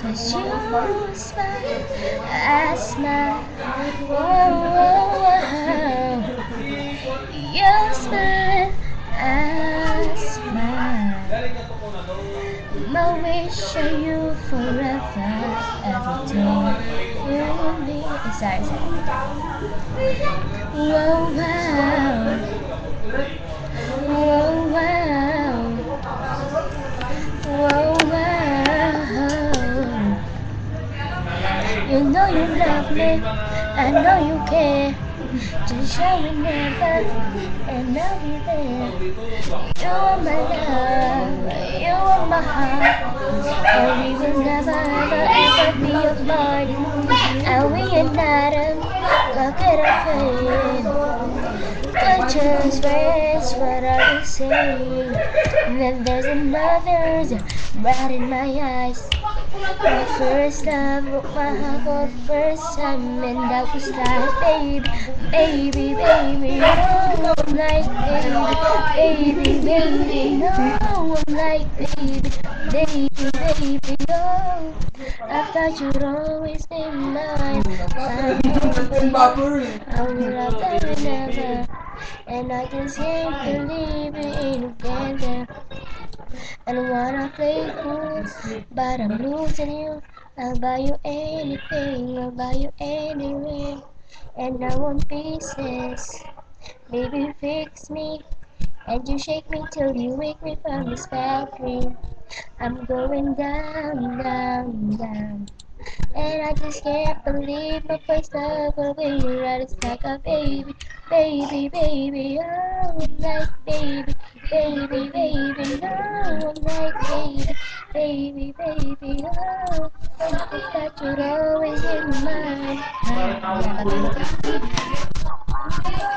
'Cause you smile, I smile. Oh, you smile, I smile. My wish on you forever, every day. You need. Sorry. Whoa, wow. Whoa, wow. Whoa, wow. You know you love me, I know you care. Just show me never, and I'll be there. You are my love, you are my heart, and we will never ever ever be apart. And we are not look at our fate. We're just friends, what are we saying? And then there's another bright in my eyes. My first love broke my heart for the first time, and I was like, baby, no, I'm like, baby, no, I'm like, baby, oh, I thought you'd always be mine. I would have done never, and I just can't believe it ain't together. And wanna play cool, but I'm losing you. I'll buy you anything, I'll buy you anywhere. And I want pieces, baby fix me. And you shake me till you wake me from this bad dream. I'm going down, down, down. And I just can't believe my first love will be right. It's like a baby, oh, I'm like baby, no, I'm like baby, oh, I thought you'd always in my mind.